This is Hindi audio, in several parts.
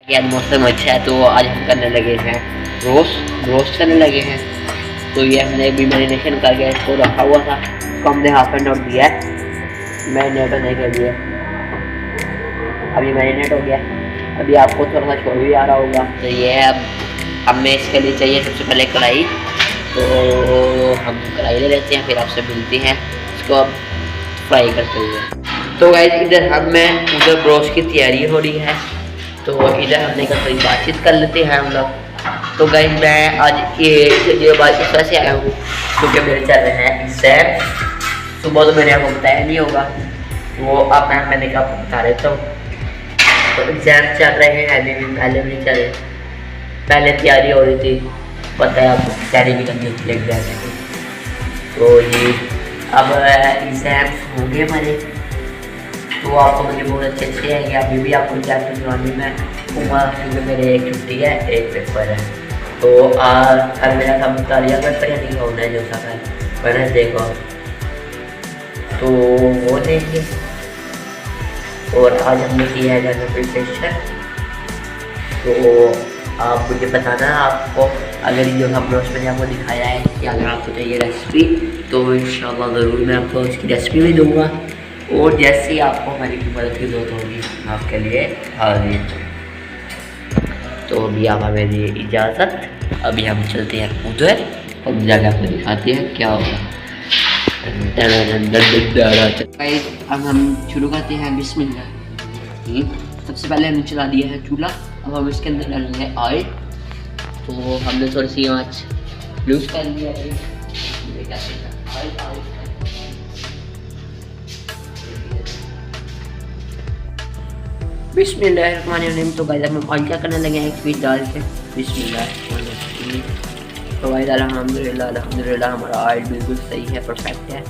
आज मौसम अच्छा है तो आज हम करने लगे हैं रोस्ट करने लगे हैं। तो ये हमने अभी मैरिनेशन करके इसको रखा हुआ था, इसको हमने हाफ एन आवर दिया है मैरिनेट होने के लिए। अभी मैरिनेट हो गया, अभी आपको थोड़ा सा शोर भी आ रहा होगा। तो ये है, अब हमें इसके लिए चाहिए सबसे पहले कढ़ाई। तो हम कढ़ाई ले लेते हैं, फिर आपसे मिलते हैं इसको अब फ्राई करते हुए। तो गाइस इधर उधर ब्रोस्ट की तैयारी हो रही है, तो इधर हमने कहा थोड़ी बातचीत कर लेते हैं हम लोग। तो गाइस मैं आज ये बात इस वजह से आया हूँ क्योंकि मेरे चल रहे हैं एग्जाम। सुबह तो मैंने आपको बताया नहीं होगा, वो अब मैंने कहा बता देता हूँ। तो एग्जाम चल रहे हैं, अभी भी पहले भी चले, पहले तैयारी हो रही थी, पता है आपको तैयारी भी करनी होती है एग्जाम की। तो ये अब एग्जाम होंगे हमारे, तो आपको मुझे बहुत अच्छे हैं। अभी भी आपको एग्जाम करवानी में घूमा क्योंकि मेरे एक छुट्टी है, एक पेपर है। तो कल मेरा था मुतालिया पेपर या नहीं होना है जो सा कल मैंने देखो, तो वो देंगे। और आज हमने किया है घर में प्रिपरेशन। तो आप मुझे बताना आपको अगर जो हम रोज मैंने आपको दिखाया है कि अगर आपको चाहिए रेसिपी तो इंशाल्लाह ज़रूर मैं आपको उसकी रेसिपी भी दूँगा। और जैसे ही आपको हमारी मदद की ज़रूरत होगी मैं आपके लिए हाजिर। तो अभी आप हमें दिए इजाज़त, अभी हम चलते हैं उधर और जाकर आपको दिखाते हैं क्या होगा। अब हम शुरू करते हैं बिस्मिल्लाह। सबसे पहले हमने चला दिया है चूल्हा, अब हम इसके अंदर डालेंगे ऑयल। तो हमने थोड़ी सी आँच लूज कर लिया है। बिस्मिल्लाहिर्रहमानिर्रहीम। तो गाइस हम ऑयल क्या करने लगे हैं, एक पीस डाल के बिस्मिल्लाह। तो गाइस अल्हम्दुलिल्लाह हमारा ऑयल बिल्कुल सही है, परफेक्ट है।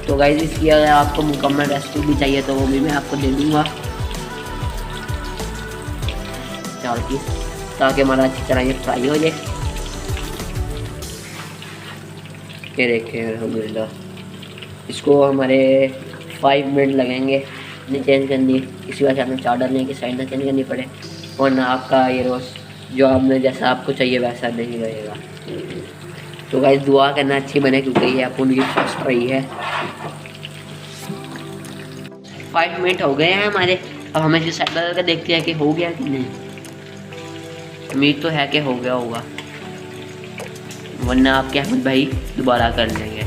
तो गाइस इसकी अगर आपको मुकम्मल रेसिपी भी चाहिए तो वो भी मैं आपको दे दूँगा, ताकि हमारा अच्छी तरह ये फ्राई हो जाए। ये देखें अल्हम्दुलिल्लाह इसको हमारे 5 मिनट लगेंगे नहीं चेंज करनी, इसी वजह से हमें चार डालने की साइड ना चेंज करनी पड़े, वरना आपका ये रोस्ट जो आपने जैसा आपको चाहिए वैसा नहीं रहेगा। तो गाइस दुआ करना अच्छी बने क्योंकि ये अपन की फर्स्ट ट्राई है। 5 मिनट हो गए हैं हमारे, अब हमें इसे साइड करके देखते हैं कि हो गया कि नहीं। उम्मीद तो है कि हो गया होगा, वरना आपके अहमद भाई दोबारा कर लेंगे।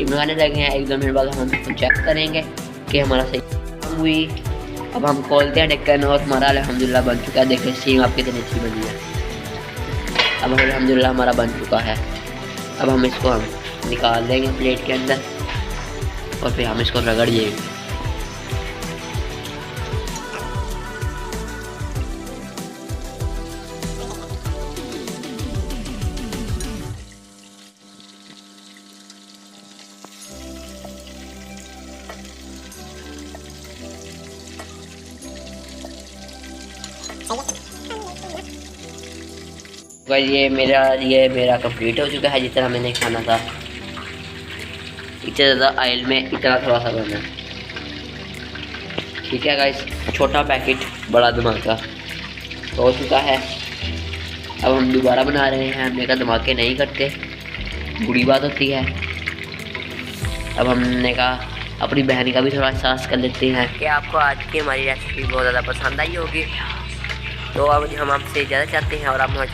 लगाने लगे हैं, 1-2 मिनट बाद हम चेक करेंगे कि हमारा सही हुई। अब हम खोलते हैं ढक्कन और हमारा अल्हम्दुलिल्लाह बन चुका है। देखिए सीम आपकी कितनी अच्छी बनी है। अब अल्हम्दुलिल्लाह हमारा बन चुका है। अब हम इसको निकाल देंगे प्लेट के अंदर और फिर हम इसको रगड़ देंगे। गाइस ये मेरा कंप्लीट हो चुका है जितना मैंने खाना था। इतना ज़्यादा ऑयल में इतना थोड़ा सा बना, ठीक है गाइस। छोटा पैकेट बड़ा धमाका हो चुका है। अब हम दोबारा बना रहे हैं, हमने कहा धमाके नहीं करते, बुरी बात होती है। अब हमने कहा अपनी बहन का भी थोड़ा एहसास कर लेते हैं कि आपको आज की हमारी रेसिपी बहुत ज़्यादा पसंद आई होगी। तो अब हम आपसे इजाज़त चाहते हैं और आप हमारे